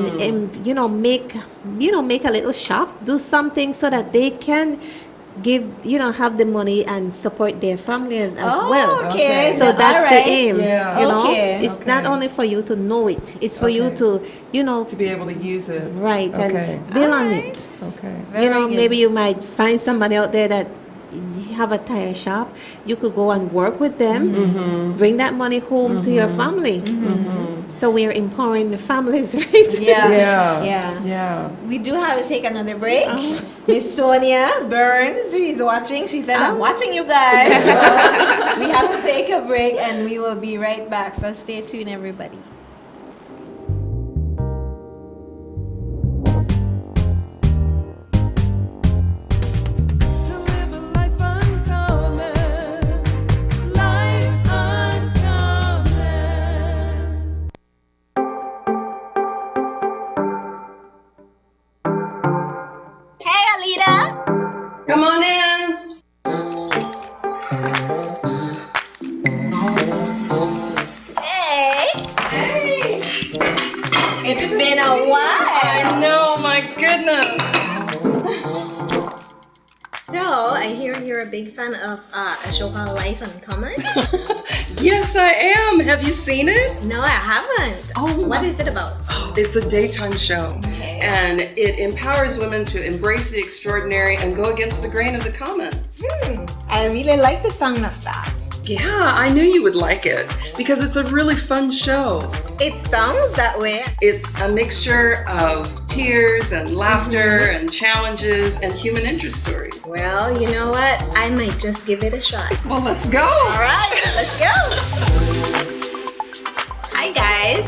make a little shop, do something so that they can have the money and support their families as well. Okay. Okay. So that's Alright. the aim. Yeah. Okay. It's not Okay. only for you to know it, it's for you Okay. to to be able to use it. right Okay. and build on it. Okay. Very good. Maybe you might find somebody out there that have a tire shop. You could go and work with them, bring that money home to your family. So we're empowering the families, right? Yeah. We do have to take another break. Miss Sonia Burns, she's watching. She said, I'm watching you guys. So we have to take a break and we will be right back. So stay tuned, everybody. Hey, Alita. Come on in. Hey. Hey. It's been a while. I know, my goodness. So, I hear you're a big fan of a show called Life Uncommon. Yes, I am. Have you seen it? No, I haven't. What is it about? It's a daytime show, and it empowers women to embrace the extraordinary and go against the grain of the common. I really like the sound of that. Yeah, I knew you would like it because it's a really fun show. It sounds that way. It's a mixture of tears and laughter and challenges and human interest stories. Well, you know what? I might just give it a shot. Well, let's go. All right, let's go. Hi, guys.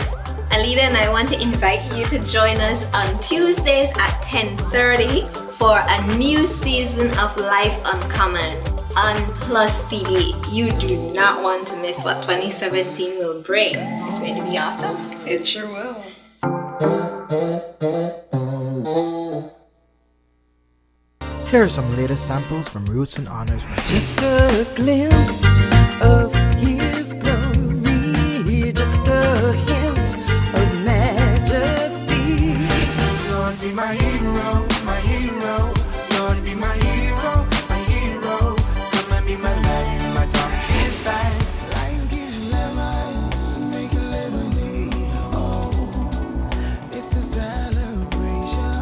Alita and I want to invite you to join us on Tuesdays at 10:30 for a new season of Life Uncommon on Plus TV. You do not want to miss what 2017 will bring. It's going to be awesome. It sure will. Here are some latest samples from Roots and Honors. Just a glimpse of his glory, just a hint of majesty. Lord be my hero, my hero. Lord be my hero, my hero. Come and be my light in my darkest night. Life gives lemons, make a lemonade. Oh, it's a celebration.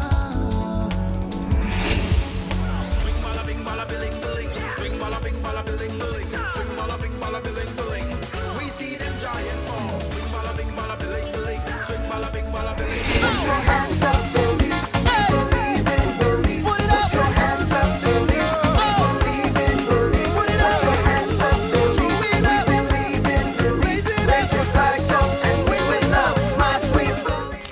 Swing balla bing balla billing billing. Swing balla bing balla billing billing. Swing balla bing balla billing billing. We see them giants fall. Swing balla bing balla billing billing. Swing balla bing balla billing. Put your hands up, Feliz. We believe in Feliz. Put your hands up, Feliz. We believe in Feliz. Put your hands up, Feliz. We believe in Feliz. Raise your flags up and win with love, my sweet Feliz.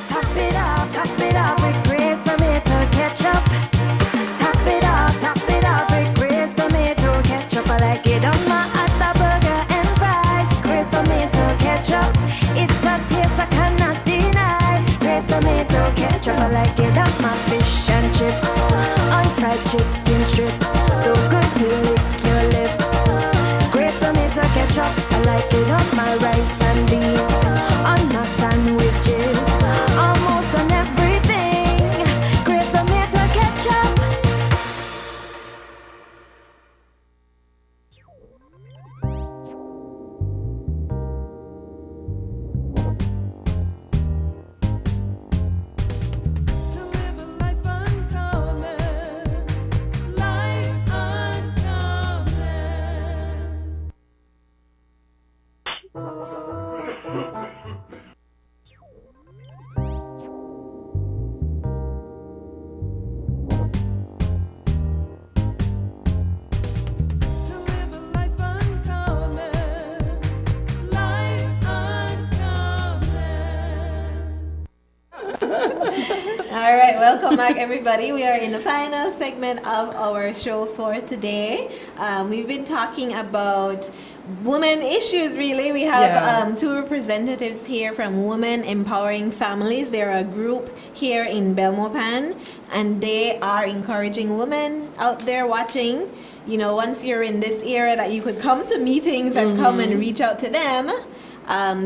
Top it off with grace, tomato ketchup. Top it off with grace, tomato ketchup. I like it on my hot burger and fries. Grace tomato ketchup, it's a taste I cannot deny. Grace tomato ketchup, I like it on my fish and chips, on fried chicken strips. So good you lick your lips. Grace tomato ketchup, I like it on my rice and beans, on my sandwiches, almost on everything. Grace tomato ketchup. To live a life uncommon, life uncommon. To live a life uncommon, life uncommon. All right, welcome back, everybody. We are in the final segment of our show for today. We've been talking about women issues, really. We have two representatives here from Women Empowering Families. They're a group here in Belmopan, and they are encouraging women out there watching. You know, once you're in this era that you could come to meetings and come and reach out to them.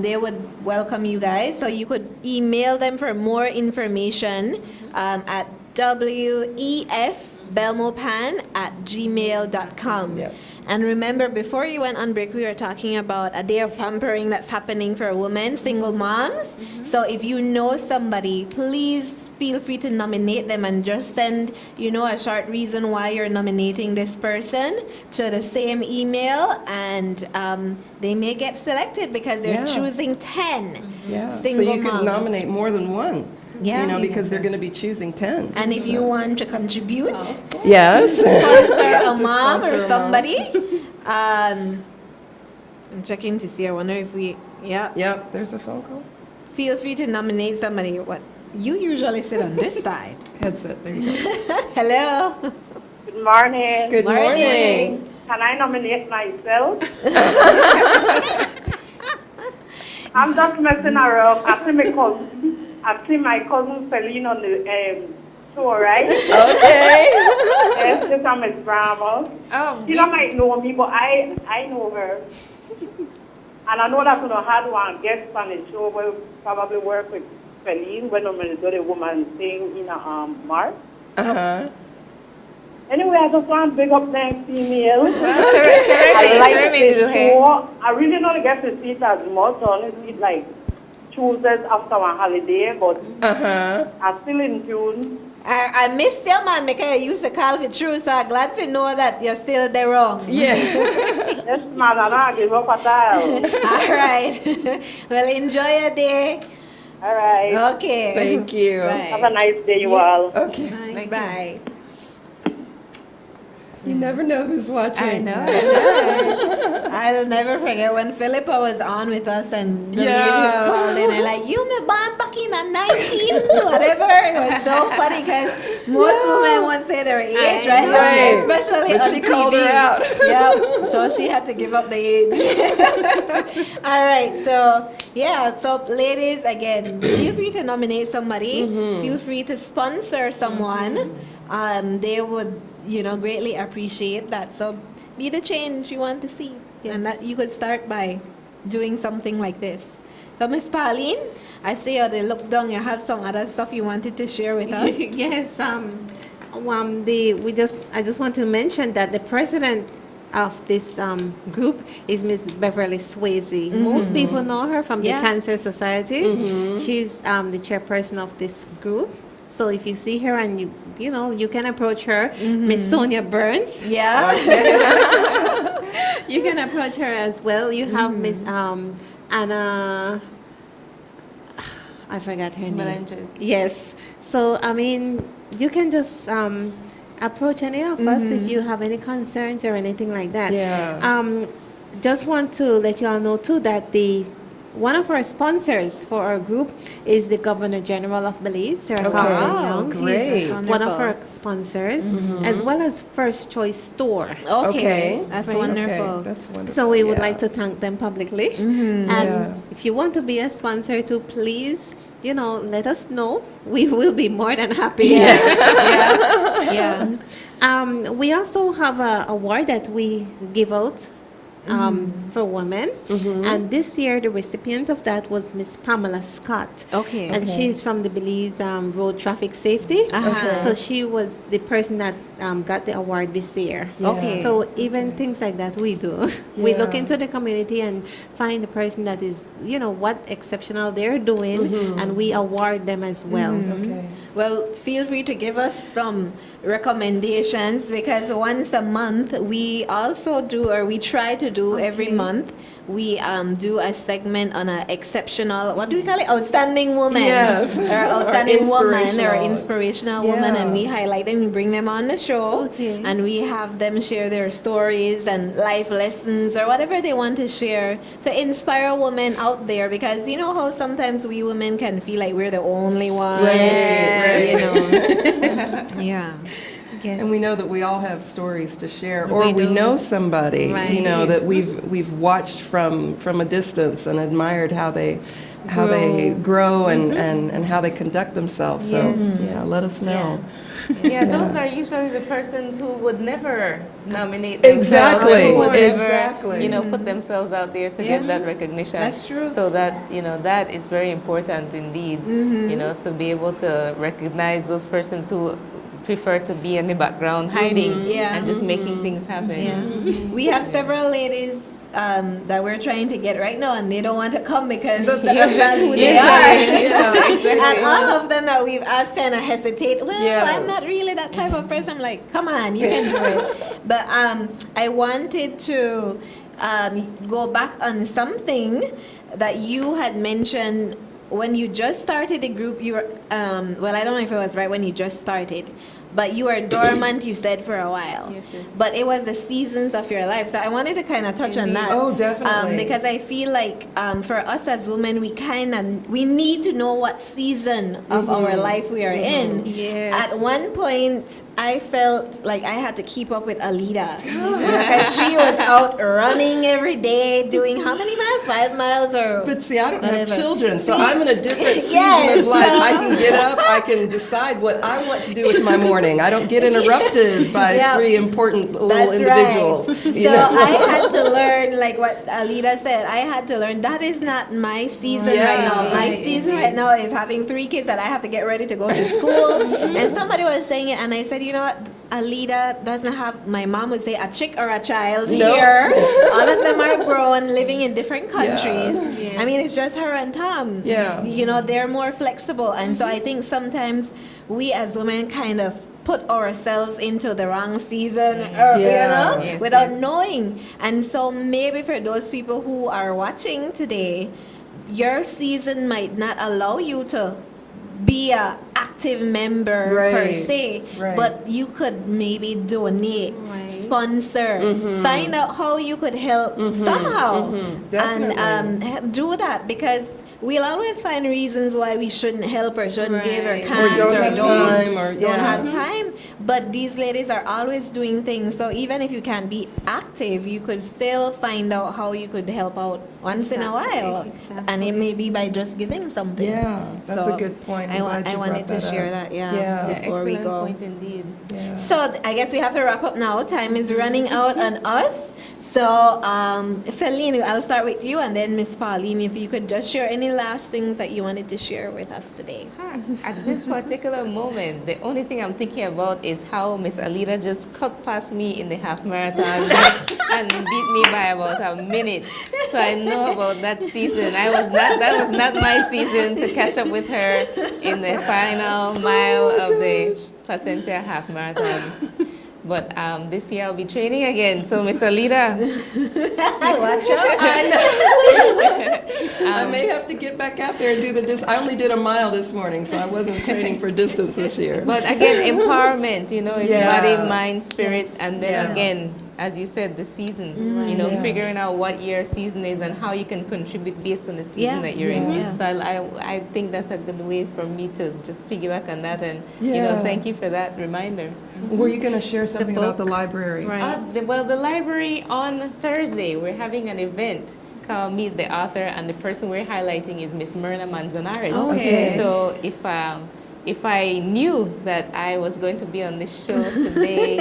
They would welcome you guys. So you could email them for more information at WEF belmopan@gmail.com. Yes. And remember, before you went on break, we were talking about a day of pampering that's happening for women, single moms. So if you know somebody, please feel free to nominate them and just send, a short reason why you're nominating this person to the same email, and they may get selected because they're Yeah. choosing 10 Yeah. So single you could moms. nominate more than one. Yeah. Because they're going to be choosing 10. And if you want to contribute, Yes. sponsor a To mom sponsor or a mom. somebody. I'm checking to see. I wonder if we, Yep, there's a phone call. feel free to nominate somebody. What you usually sit on this side. Headset, there you go. Hello. Good morning. Good morning. Can I nominate myself? I'm just messing around. I see my cousin Felene on the show, right? Okay. Yes, this is Miss Bravo. Oh, She don't might know me, but I know her. And I know that you had one guest on the show where we probably work with Felene when I'm going to do the woman thing in March. Uh-huh. Anyway, I just want to big up them females. I really don't get to see it as much. I only see it like Tuesdays after my holiday, but I'm still in tune. I missed you, man, because you used to call it true, so I'm glad to know that you're still there wrong. Yeah. Yes, man, I don't give up at all. All right. Well, enjoy your day. All right. Okay. Thank you. Bye. Have a nice day, you all. Okay. Bye. Bye. You never know who's watching. I know. I'll never forget when Philippa was on with us and the Yeah. ladies called in and like, you me born back in a 19, whatever. It was so funny because most women won't say their age, right? Right. Especially But on she TV. called her out. Yep. So she had to give up the age. All right. So, so ladies, again, feel free to nominate somebody. Feel free to sponsor someone. They would, greatly appreciate that. So be the change you want to see. And that you could start by doing something like this. So Miss Pauline, I see you look down, you have some other stuff you wanted to share with us. Yes, I just want to mention that the president of this group is Miss Beverly Swayze. Most people know her from the Cancer Society. She's the chairperson of this group. So if you see her and you can approach her, Miss Sonia Burns. Yeah. You can approach her as well. You have Miss Anna. I forgot her name. Melanges. Yes. So you can just approach any of us if you have any concerns or anything like that. Yeah. Just want to let you all know too that one of our sponsors for our group is the Governor General of Belize, Sir Harlan Young. great. He's one of our sponsors, as well as First Choice Store. Okay. That's Right. wonderful. Okay. That's wonderful. So we would Yeah. like to thank them publicly. And if you want to be a sponsor too, please, let us know. We will be more than happy. Yeah. We also have an award that we give out for women. And this year, the recipient of that was Miss Pamela Scott. Okay. And she's from the Belize Road Traffic Safety. Uh-huh. So she was the person that got the award this year. Okay. So even things like that we do. We look Yeah. into the community and find the person that is, what exceptional they're doing, and we award them as well. Okay. Well, feel free to give us some recommendations because once a month we also do, or we try to do every month, we do a segment on an exceptional, what do we call it? Outstanding woman. Yes. Or outstanding woman or inspirational. inspirational woman, and we highlight them, we bring them on the show, Okay. and we have them share their stories and life lessons or whatever they want to share to inspire women out there, because you know how sometimes we women can feel like we're the only ones. Right. You know. Yeah. Yes. And we know that we all have stories to share, or we know somebody, Right. that we've watched from a distance and admired how they grow and how they conduct themselves. So let us know. Yeah, those are usually the persons who would never nominate themselves. Exactly, Who would exactly. never, put themselves out there to get that recognition. That's true. So that, that is very important indeed, to be able to recognize those persons who prefer to be in the background hiding Yeah. and just making things happen. Yeah. We have several ladies that we're trying to get right now, and they don't want to come because that's not who they are. Exactly. And all of them that we've asked kind of hesitate. Well, Yes. I'm not really that type of person. I'm like, come on, you can do it. But I wanted to go back on something that you had mentioned when you just started the group. You were well, I don't know if it was right when you just started, but you were dormant, you said, for a while. Yes, sir. But it was the seasons of your life. So I wanted to kind of touch on that. Oh, definitely. Because I feel like for us as women, we need to know what season of our life we are in. Yes. At one point, I felt like I had to keep up with Alida. Because she was out running every day, doing how many miles? 5 miles or But see, I don't have whatever. children, so See? I'm in a different season Yes, of life. so- I can get up, I can decide what I want to do with my morning. I don't get interrupted by Yeah. 3 important little That's individuals. right. you So know? I had to learn, like what Alida said, I had to learn that is not my season right now. My season right now is having 3 kids that I have to get ready to go to school. And somebody was saying it, and I said, you know what? Alida doesn't have, my mom would say, a chick or a child here. All of them are grown, living in different countries. Yeah. I mean, it's just her and Tom. Yeah. You know, they're more flexible. And so I think sometimes we as women kind of put ourselves into the wrong season, or, you know, Yes, without yes. knowing. And so maybe for those people who are watching today, your season might not allow you to be a active member per Right, se, right. but you could maybe donate, Right. sponsor, find out how you could help somehow, and do that, because we'll always find reasons why we shouldn't help or shouldn't give or Right. can't don't have time or- don't yeah. have time. But these ladies are always doing things. So even if you can't be active, you could still find out how you could help out once in a while. Exactly. And it may be by just giving something. Yeah, that's So a good point. I'm I glad you wanted brought to that share up. that, Yeah. before we Excellent go. point indeed. Yeah. So I guess we have to wrap up now. Time is running out on us. So, Felene, I'll start with you, and then Miss Pauline, if you could just share any last things that you wanted to share with us today. At this particular moment, the only thing I'm thinking about is how Miss Alida just cut past me in the half marathon and beat me by about a minute. So I know about that season. That was not my season to catch up with her in the final mile of the Placencia half marathon. But this year I'll be training again. So Miss Alida, Watch out. I may have to get back out there and do I only did a mile this morning, so I wasn't training for distance this year. but again, empowerment, is Yeah. body, mind, spirit, and then Yeah. again, as you said, the season. Yes. Figuring out what your season is and how you can contribute based on the season Yeah. that you're in. Yeah. So I think that's a good way for me to just piggyback on that, and Yeah. thank you for that reminder. Were you going to share something about the book. library? Right. The library on Thursday, we're having an event called Meet the Author, and the person we're highlighting is Miss Myrna Manzanares. Okay. So if I knew that I was going to be on this show today,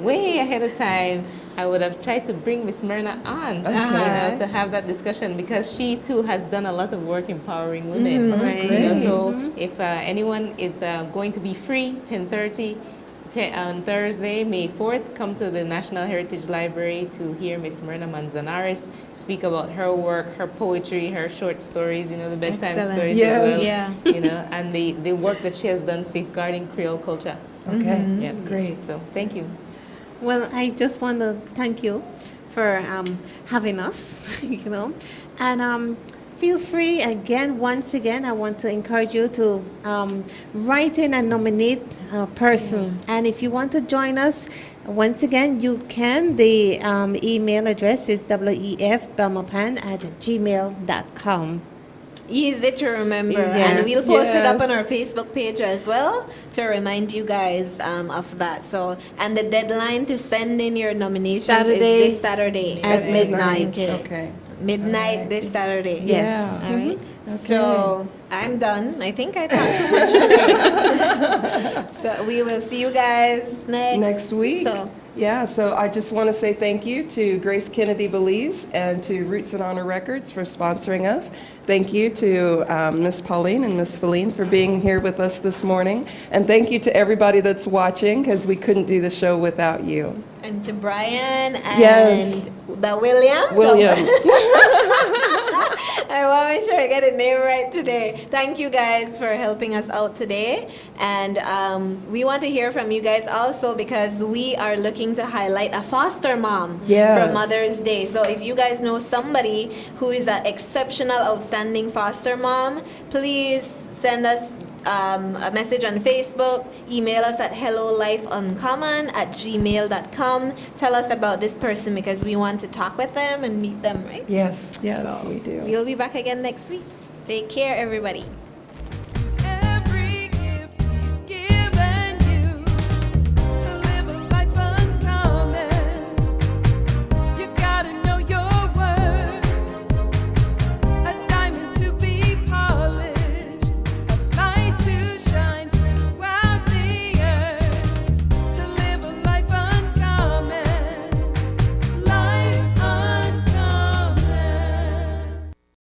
way ahead of time, I would have tried to bring Miss Myrna on, to have that discussion, because she too has done a lot of work empowering women. Right. So if anyone is going to be free, 10:30. On Thursday, May 4th, come to the National Heritage Library to hear Miss Myrna Manzanares speak about her work, her poetry, her short stories, the bedtime Excellent. stories Yes. as well. Yeah. And the work that she has done safeguarding Creole culture. Okay, Yeah. great. So thank you. Well, I just want to thank you for having us, and feel free once again, I want to encourage you to write in and nominate a person. And if you want to join us, once again, you can. The email address is wefbelmopan@gmail.com. Easy to remember. Yes. And we'll post it up Yes. on our Facebook page as well to remind you guys of that. So, and the deadline to send in your nominations Saturday is this Saturday at midnight. Okay. Okay. Midnight this Saturday. Yes. All right. So I'm done. I think I talked too much today. So we will see you guys Next week. So Yeah, so I just want to say thank you to Grace Kennedy Belize and to Roots and Honor Records for sponsoring us. Thank you to Miss Pauline and Miss Felene for being here with us this morning. And thank you to everybody that's watching, because we couldn't do the show without you. and to Brian and Yes. the William. William. I want to make sure I get the name right today. Thank you guys for helping us out today. And we want to hear from you guys also, because we are looking to highlight a foster mom Yes. for Mother's Day. So if you guys know somebody who is an exceptional, outstanding foster mom, please send us a message on Facebook, email us at hellolifeuncommon@gmail.com. Tell us about this person, because we want to talk with them and meet them, right? Yes, yes, So we do. We'll be back again next week. Take care, everybody.